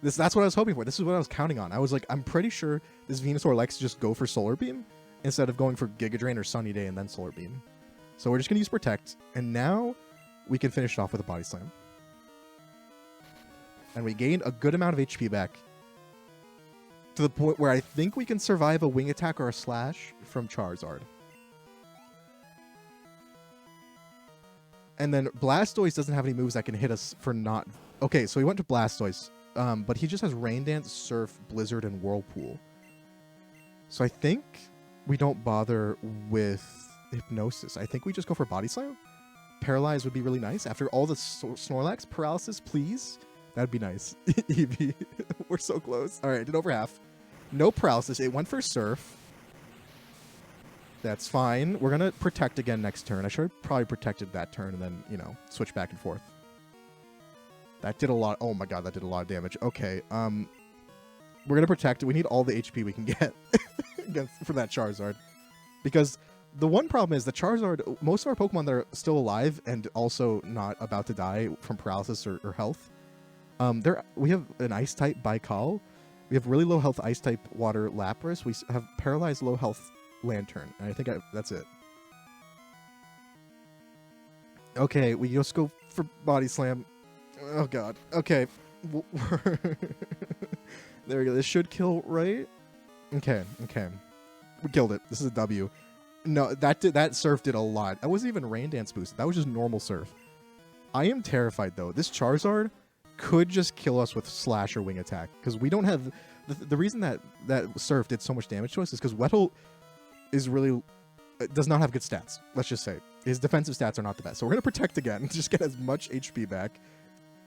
That's what I was hoping for. This is what I was counting on. I was like, I'm pretty sure this Venusaur likes to just go for Solar Beam instead of going for Giga Drain or Sunny Day and then Solar Beam. So we're just going to use Protect, and now we can finish it off with a Body Slam. And we gained a good amount of HP back to the point where I think we can survive a Wing Attack or a Slash from Charizard. And then Blastoise doesn't have any moves that can hit us for not... Okay, so he went to Blastoise, but he just has Rain Dance, Surf, Blizzard, and Whirlpool. So I think we don't bother with Hypnosis. I think we just go for Body Slam. Paralyze would be really nice. After all the Snorlax, Paralysis, please. That'd be nice. Eevee. We're so close. All right, did over half. No Paralysis. It went for Surf. That's fine. We're going to Protect again next turn. I should have probably protected that turn and then, you know, switch back and forth. That did a lot. Oh my god, that did a lot of damage. Okay, we're going to Protect. We need all the HP we can get for that Charizard. Because the one problem is the Charizard, most of our Pokemon that are still alive and also not about to die from paralysis or health, we have an Ice type Baikal. We have really low health Ice type Water Lapras. We have paralyzed low health Lantern. And I think that's it. Okay, we just go for Body Slam. Oh god. Okay. There we go. This should kill, right? Okay. We killed it. This is a W. No, that Surf did a lot. That wasn't even Rain Dance boosted. That was just normal Surf. I am terrified though. This Charizard could just kill us with Slash or Wing Attack because we don't have the reason that Surf did so much damage to us is because Weddle is really does not have good stats. Let's just say his defensive stats are not the best. So we're gonna Protect again, just get as much HP back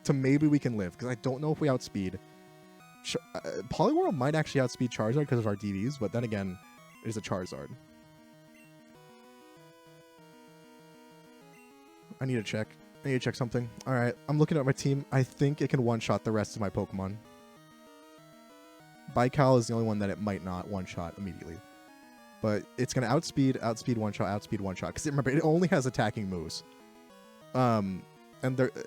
to maybe we can live because I don't know if we outspeed. Poliwhirl might actually outspeed Charizard because of our DVs, but then again, it is a Charizard. I need to check. I need to check something. All right, I'm looking at my team. I think it can one-shot the rest of my Pokemon. Baikal is the only one that it might not one-shot immediately. But it's going to outspeed one-shot, because remember, it only has attacking moves. And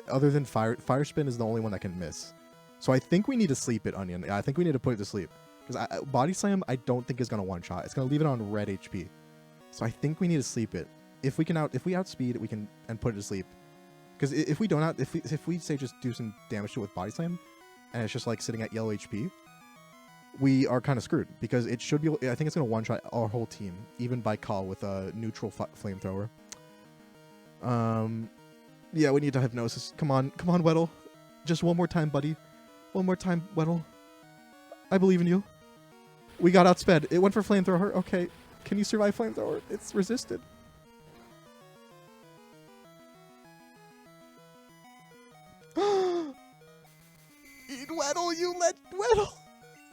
other than Fire Spin is the only one that can miss. So I think we need to sleep it, Onion. I think we need to put it to sleep. Because Body Slam, I don't think is going to one-shot. It's going to leave it on red HP. So I think we need to sleep it. If we outspeed it, we can and put it to sleep. Because if we don't if we say just do some damage to it with Body Slam, and it's just like sitting at yellow HP, we are kind of screwed because it should be. I think it's gonna one shot our whole team, even by call with a neutral flamethrower. Yeah, we need to Hypnosis. Come on, Weddle, just one more time, buddy. One more time, Weddle. I believe in you. We got outsped. It went for flamethrower. Okay, can you survive flamethrower? It's resisted. Weddle!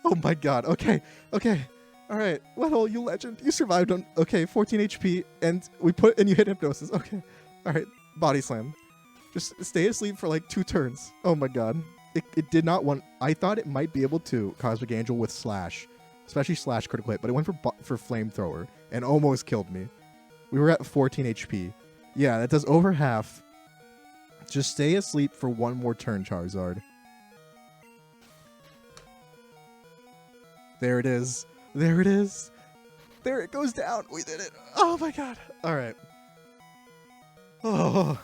Oh my god, okay. Alright, Weddle, you legend. You survived on, 14 HP, and you hit Hypnosis. Okay, alright, Body Slam. Just stay asleep for like 2 turns. Oh my god. It did not want, I thought it might be able to Cosmic Angel with Slash, especially Slash critical hit, but it went for Flamethrower, and almost killed me. We were at 14 HP. Yeah, that does over half. Just stay asleep for 1 more turn, Charizard. There it is. There it is. There it goes down. We did it. Oh my god. All right. Oh,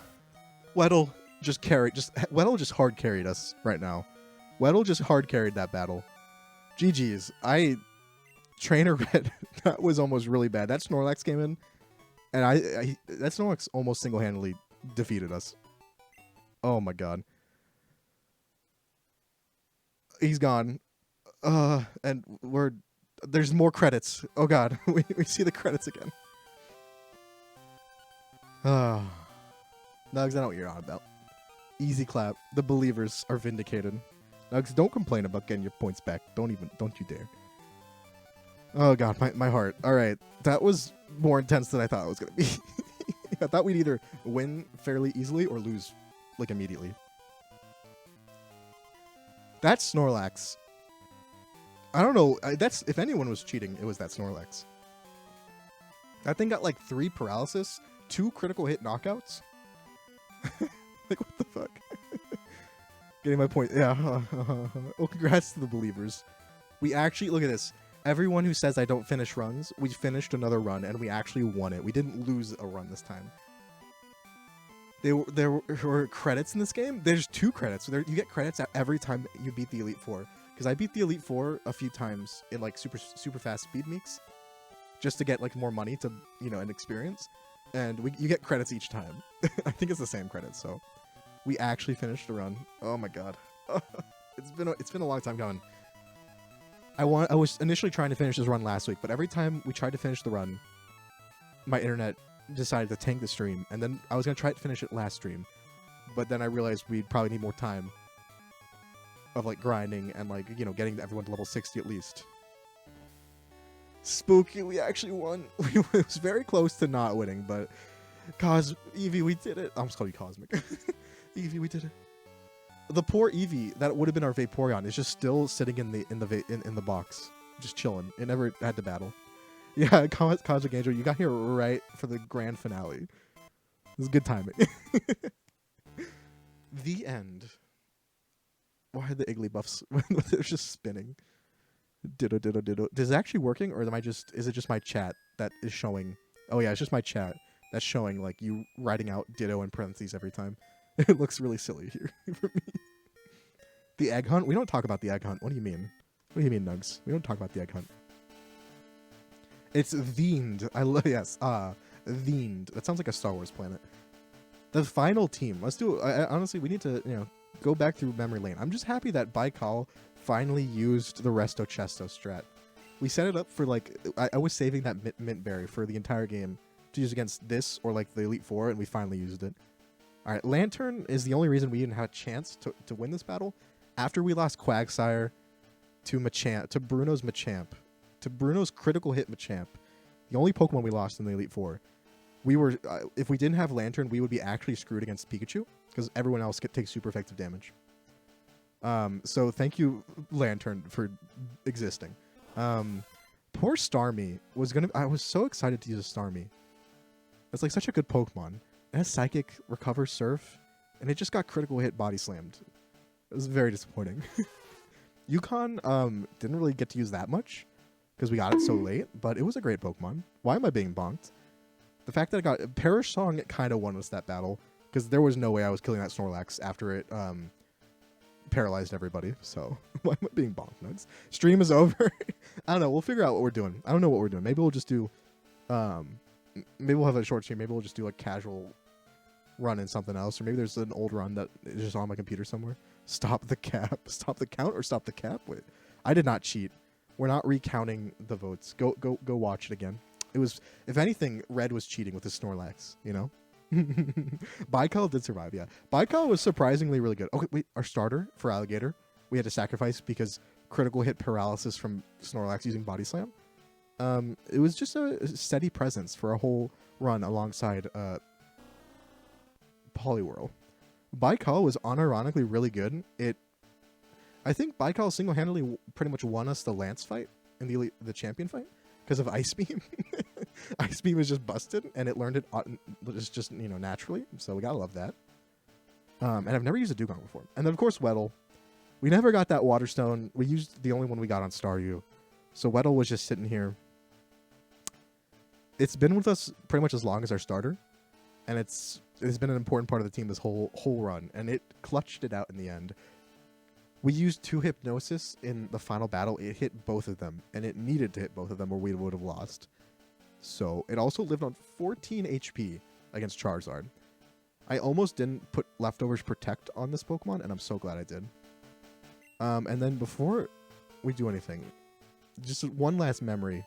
Weddle just hard carried us right now. Weddle just hard carried that battle. GG's. Trainer Red. That was almost really bad. That Snorlax came in, and that Snorlax almost single-handedly defeated us. Oh my god. He's gone. And there's more credits. Oh god, we see the credits again. Nugs, I know what you're on about. Easy clap. The believers are vindicated. Nugs, don't complain about getting your points back. Don't you dare. Oh god, my heart. Alright, that was more intense than I thought it was gonna be. I thought we'd either win fairly easily or lose, like, immediately. That Snorlax I don't know. That's if anyone was cheating, it was that Snorlax. That thing got like 3 paralysis, 2 critical hit knockouts. Like, what the fuck? Getting my point. Yeah. Well, congrats to the believers. We actually, look at this. Everyone who says I don't finish runs, we finished another run and we actually won it. We didn't lose a run this time. There were credits in this game. There's 2 credits. So you get credits every time you beat the Elite Four. Because I beat the Elite Four a few times in like super fast speed meeks, just to get like more money to, you know, and experience. And you get credits each time. I think it's the same credits. So we actually finished the run. Oh my god, it's been a long time coming. I was initially trying to finish this run last week, but every time we tried to finish the run, my internet decided to tank the stream, and then I was gonna try to finish it last stream, but then I realized we'd probably need more time of like grinding and like, you know, getting everyone to level 60 at least. Spooky, we actually won. It was very close to not winning, but Eevee, we did it. I'm just calling you Cosmic. Eevee, we did it. The poor Eevee that would have been our Vaporeon is just still sitting in the box, just chilling. It never had to battle. Yeah, Cosmic Angel, you got here right for the grand finale. It was good timing. The end. Why are the Iggly buffs? They're just spinning. Ditto, ditto, ditto. Is it actually working, or is it just my chat that is showing? Oh yeah, it's just my chat that's showing like you writing out ditto in parentheses every time. It looks really silly here for me. The egg hunt? We don't talk about the egg hunt. What do you mean? What do you mean, Nugs? We don't talk about the egg hunt. It's themed. Yes. Themed. That sounds like a Star Wars planet. The final team. Let's do it. Honestly, we need to, you know, go back through memory lane. I'm just happy that Baikal finally used the Resto Chesto strat. We set it up for like, I was saving that mint berry for the entire game to use against this or like the Elite Four, and we finally used it. All right, Lantern is the only reason we didn't have a chance to win this battle. After we lost Quagsire to Machamp, to Bruno's Machamp, to Bruno's critical hit Machamp, the only Pokemon we lost in the Elite Four, we were, if we didn't have Lantern, we would be actually screwed against Pikachu because everyone else could take super effective damage. So thank you, Lantern, for existing. Poor Starmie I was so excited to use a Starmie. It's like such a good Pokemon. It has Psychic, Recover, Surf, and it just got critical hit body slammed. It was very disappointing. Yukon didn't really get to use that much because we got it so late, but it was a great Pokemon. Why am I being bonked? The fact that it got Perish Song, it kind of won us that battle because there was no way I was killing that Snorlax after it paralyzed everybody. So why am I being bonked, Nugs? Stream is over. I don't know. We'll figure out what we're doing. I don't know what we're doing. Maybe we'll just do maybe we'll have a short stream. Maybe we'll just do a casual run in something else, or maybe there's an old run that is just on my computer somewhere. Stop the cap. Stop the count or stop the cap? Wait, I did not cheat. We're not recounting the votes. Go watch it again. It was, if anything, Red was cheating with his Snorlax, you know? Baikal did survive, yeah. Baikal was surprisingly really good. Okay, wait, our starter for Alligator, we had to sacrifice because critical hit paralysis from Snorlax using Body Slam. It was just a steady presence for a whole run alongside Poliwhirl. Baikal was unironically really good. I think Baikal single-handedly pretty much won us the Lance fight in the champion fight because of Ice Beam. Ice Beam was just busted, and it learned it just you know, naturally. So we gotta love that. And I've never used a Dugong before. And then of course Weddle. We never got that Water Stone. We used the only one we got on Staryu. So Weddle was just sitting here. It's been with us pretty much as long as our starter, and it's been an important part of the team this whole run, and it clutched it out in the end. We used 2 Hypnosis in the final battle. It hit both of them, and it needed to hit both of them or we would have lost. So it also lived on 14 HP against Charizard. I almost didn't put Leftovers Protect on this Pokemon, and I'm so glad I did. And then before we do anything, just one last memory,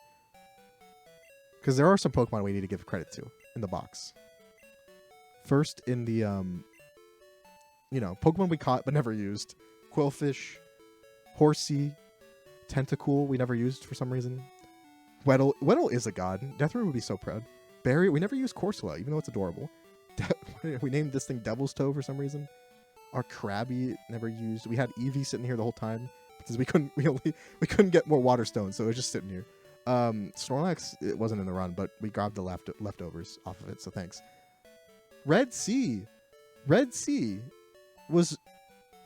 because there are some Pokemon we need to give credit to in the box. First, in the, you know, Pokemon we caught but never used. Quillfish, Horsey, Tentacool we never used for some reason. Weddle is a god. Deathroot would be so proud. Barrier, we never used Corsola, even though it's adorable. We named this thing Devil's Toe for some reason. Our Krabby never used. We had Eevee sitting here the whole time. because we couldn't get more water stones, so it was just sitting here. Snorlax, it wasn't in the run, but we grabbed the leftovers off of it, so thanks. Red Sea was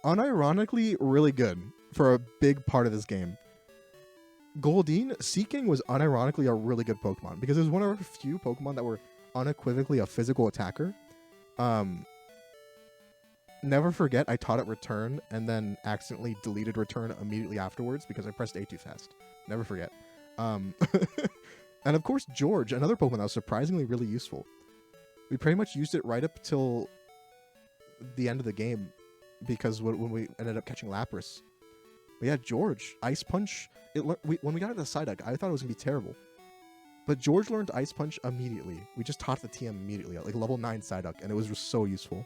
unironically really good for a big part of this game. Goldeen, Seeking was unironically a really good Pokemon because it was one of our few Pokemon that were unequivocally a physical attacker. Never forget, I taught it Return and then accidentally deleted Return immediately afterwards because I pressed A too fast. Never forget. And of course, George, another Pokemon that was surprisingly really useful. We pretty much used it right up till the end of the game because when we ended up catching Lapras. But yeah, George, Ice Punch. When we got into Psyduck, I thought it was going to be terrible. But George learned Ice Punch immediately. We just taught the TM immediately at like level 9 Psyduck, and it was just so useful.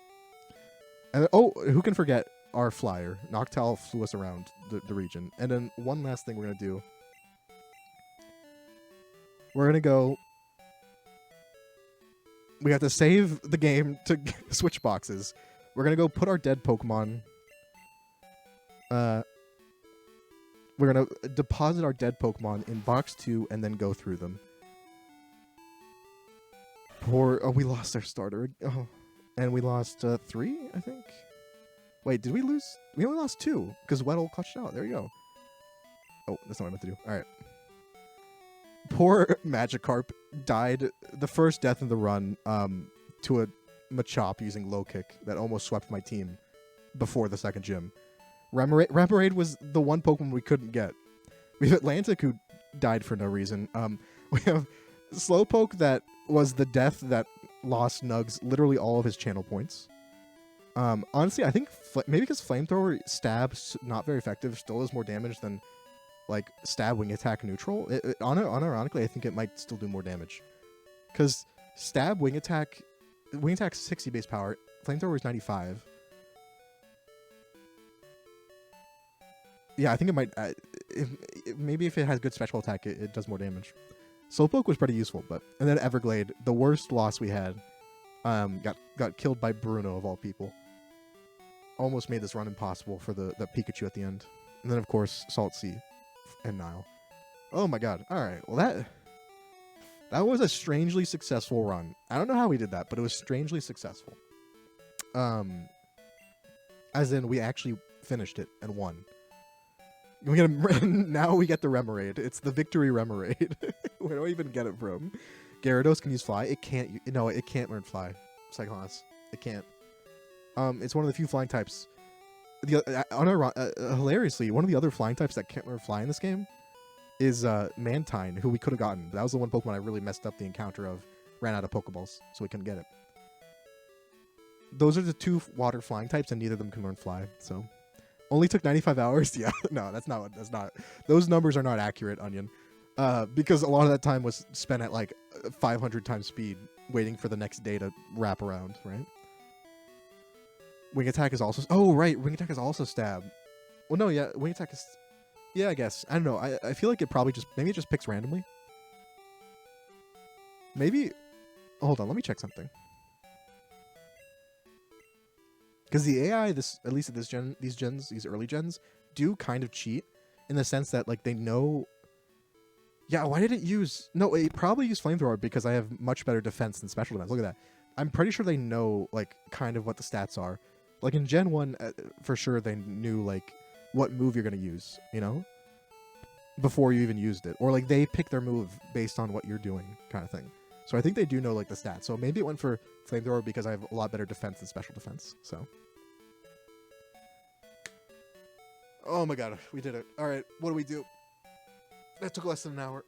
And who can forget our flyer? Noctowl flew us around the region. And then one last thing we're going to do. We're going to go... We have to save the game to switch boxes. We're going to go put our dead Pokemon... we're going to deposit our dead Pokemon in box 2 and then go through them. We lost our starter. Oh. And we lost 3, I think. Wait, did we lose? We only lost 2 because Weddle clutched out. There you go. Oh, that's not what I meant to do. All right. Poor Magikarp died the first death in the run to a Machop using low kick that almost swept my team before the second gym. Remoraid was the one Pokemon we couldn't get. We have Atlantic who died for no reason. We have Slowpoke that was the death that lost Nugs literally all of his channel points. Honestly, I think maybe because Flamethrower Stab, not very effective, still does more damage than like Stab Wing Attack neutral. Unironically, I think it might still do more damage. Because Stab Wing Attack 60 base power, Flamethrower is 95. Yeah, I think it might... maybe if it has good special attack, it does more damage. Slowpoke was pretty useful, but... And then Everglade, the worst loss we had, got killed by Bruno, of all people. Almost made this run impossible for the Pikachu at the end. And then, of course, Salt Sea and Nile. Oh my god. Alright, well that was a strangely successful run. I don't know how we did that, but it was strangely successful. As in, we actually finished it and won. Now we get the Remoraid. It's the Victory Remoraid. Where do I even get it from? Gyarados can use Fly. It can't. No, it can't learn Fly. Cyclones. It can't. It's one of the few flying types. Hilariously, one of the other flying types that can't learn Fly in this game is Mantine, who we could have gotten. That was the one Pokemon I really messed up the encounter of. Ran out of Pokeballs, so we couldn't get it. Those are the 2 water flying types, and neither of them can learn Fly. So. Only took 95 hours? Yeah, no, that's not. Those numbers are not accurate, Onion. Because a lot of that time was spent at like 500 times speed, waiting for the next day to wrap around, right? Wing Attack is also... Oh, right, Wing Attack is also Stab. Well, no, yeah, Wing Attack is... Yeah, I guess. I don't know. I feel like it probably just... Maybe it just picks randomly. Maybe... Hold on, let me check something. Because the AI, at least at these early gens, do kind of cheat in the sense that like they know. Yeah, why did it use? No, it probably used Flamethrower because I have much better defense than special defense. Look at that. I'm pretty sure they know like kind of what the stats are. Like in Gen 1, for sure they knew like what move you're gonna use, you know, before you even used it, or like they pick their move based on what you're doing, kind of thing. So I think they do know like the stats. So maybe it went for Flamethrower because I have a lot better defense than special defense. So. Oh my god, we did it. Alright, what do we do? That took less than an hour.